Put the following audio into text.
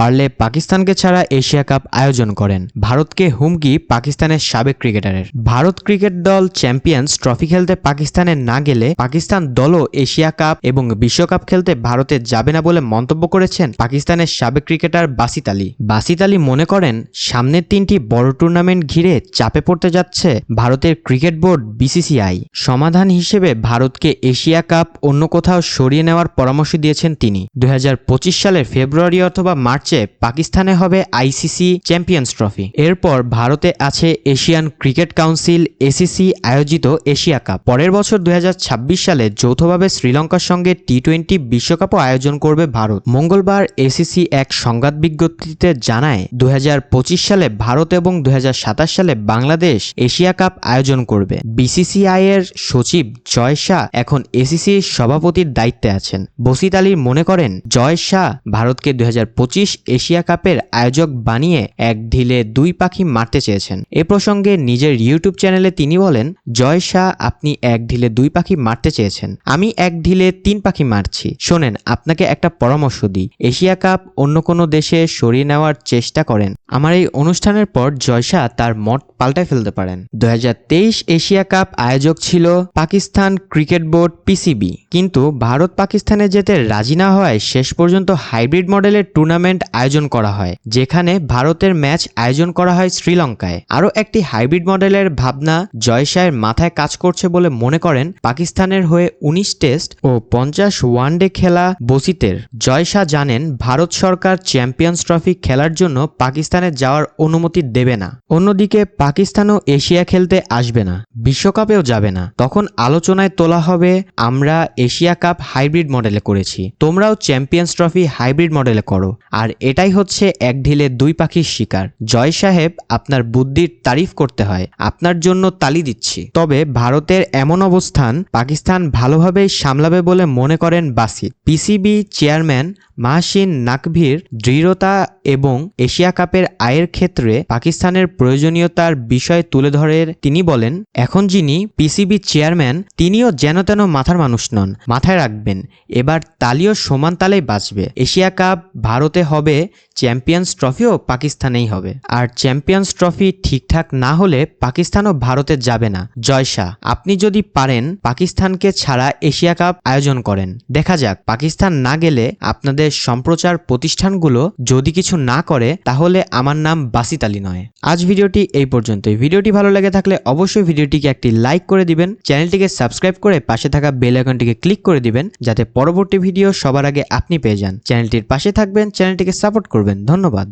পারলে পাকিস্তানকে ছাড়া এশিয়া কাপ আয়োজন করেন। ভারতকে হুমকি পাকিস্তানের সাবেক ক্রিকেটারের। ভারত ক্রিকেট দল চ্যাম্পিয়ন্স ট্রফি খেলতে পাকিস্তানে না গেলে পাকিস্তান দলও এশিয়া কাপ এবং বিশ্বকাপ খেলতে ভারতে যাবে না বলে মন্তব্য করেছেন পাকিস্তানের সাবেক ক্রিকেটার বাসিত আলী। বাসিত আলী মনে করেন, সামনের 3টি বড় টুর্নামেন্ট ঘিরে চাপে পড়তে যাচ্ছে ভারতের ক্রিকেট বোর্ড বিসিসিআই। সমাধান হিসেবে ভারতকে এশিয়া কাপ অন্য কোথাও সরিয়ে নেওয়ার পরামর্শ দিয়েছেন তিনি। 2025 সালের ফেব্রুয়ারি অথবা মার্চে পাকিস্তানে হবে আইসিসি চ্যাম্পিয়ন্স ট্রফি। এরপর ভারতে আছে এশিয়ান ক্রিকেট কাউন্সিল এসিসি আয়োজিত এশিয়া কাপ। পরের বছর 2026 সালে যৌথভাবে শ্রীলঙ্কার সঙ্গে টি-20 বিশ্বকাপও আয়োজন করবে ভারত। মঙ্গলবার এসিসি এক সংবাদ বিজ্ঞপ্তিতে জানায়, 2025 সালে ভারত এবং 2027 সালে বাংলাদেশ এশিয়া কাপ আয়োজন করবে। বিসিসিআই এর সচিব জয় শাহ এখন এসিসির সভাপতির দায়িত্বে আছেন। বাসিত আলী মনে করেন, জয় শাহ ভারতকে 2025 এশিয়া কাপের আয়োজক বানিয়ে এক ঢিলে 2 পাখি মারতে চেয়েছেন। এ প্রসঙ্গে নিজের ইউটিউব চ্যানেলে তিনি বলেন, জয় শাহ আপনি এক ঢিলে 2 পাখি মারতে চেয়েছেন, আমি এক ঢিলে 3 পাখি মারছি। শোনেন, আপনাকে একটা পরামর্শ দিই, এশিয়া কাপ অন্য কোনো দেশে সরিয়ে নেওয়ার চেষ্টা করেন। আমার এই অনুষ্ঠানের পর জয় শাহ তার মত পাল্টায় ফেলতে পারেন। 2023 এশিয়া কাপ আয়োজক ছিল পাকিস্তান ক্রিকেট বোর্ড পিসিবি, কিন্তু ভারত পাকিস্তানে যেতে রাজি না হয় শেষ পর্যন্ত হাইব্রিড মডেলের টুর্নামেন্ট আয়োজন করা হয়, যেখানে ভারতের ম্যাচ আয়োজন করা হয় শ্রীলঙ্কায়। আরও একটি হাইব্রিড মডেলের ভাবনা জয় শাহের মাথায় কাজ করছে বলে মনে করেন পাকিস্তানের হয়ে 19 টেস্ট ও 50 ওয়ানডে খেলা বাসিতের। জয় শাহ জানেন ভারত সরকার চ্যাম্পিয়ন্স ট্রফি খেলার জন্য পাকিস্তানে যাওয়ার অনুমতি দেবে না। অন্যদিকে পাকিস্তানও এশিয়া খেলতে আসবে না, বিশ্বকাপেও যাবে না। তখন আলোচনায় তোলা হবে, আমরা এশিয়া কাপ হাইব্রিড মডেলে করেছি, তোমরাও চ্যাম্পিয়ন্স ট্রফি হাইব্রিড মডেলে করো। আর এটাই হচ্ছে এক ঢিলে 2 পাখির শিকার। জয় সাহেব, আপনার বুদ্ধির তারিফ করতে হয়, আপনার জন্য তালি দিচ্ছি। তবে ভারতের এমন অবস্থান পাকিস্তান ভালোভাবেই সামলাবে বলে মনে করেন বাসিত। পিসিবি চেয়ারম্যান মাহসিন নাকভির দৃঢ়তা এবং এশিয়া কাপের আয়ের ক্ষেত্রে পাকিস্তানের প্রয়োজনীয়তার বিষয় তুলে ধরে তিনি বলেন, এখন যিনি পিসিবি চেয়ারম্যান তিনিও যেন তেন মাথার মানুষ নন। মাথায় রাখবেন, এবার তালিও সমান তালেই বাঁচবে। এশিয়া কাপ ভারতে হবে, চ্যাম্পিয়ন্স ট্রফিও পাকিস্তানেই হবে। আর চ্যাম্পিয়ন্স ট্রফি ঠিকঠাক না হলে পাকিস্তানও ভারতে যাবে না। জয় শাহ, আপনি যদি পারেন পাকিস্তানকে ছাড়া এশিয়া কাপ আয়োজন করেন। দেখা যাক, পাকিস্তান না গেলে আপনাদের সম্প্রচার প্রতিষ্ঠানগুলো যদি কিছু না করে তাহলে আমার নাম বাসিত আলী নয়। আজ ভিডিওটি এই পর্যন্তই। ভিডিওটি ভালো লেগে থাকলে অবশ্যই ভিডিওটিকে একটি লাইক করে দিবেন, চ্যানেলটিকে সাবস্ক্রাইব করে পাশে থাকা বেল আইকনটিকে ক্লিক করে দিবেন, যাতে পরবর্তী ভিডিও সবার আগে আপনি পেয়ে যান। চ্যানেলটির পাশে থাকবেন, চ্যানেলটিকে সাপোর্ট করবেন। ধন্যবাদ।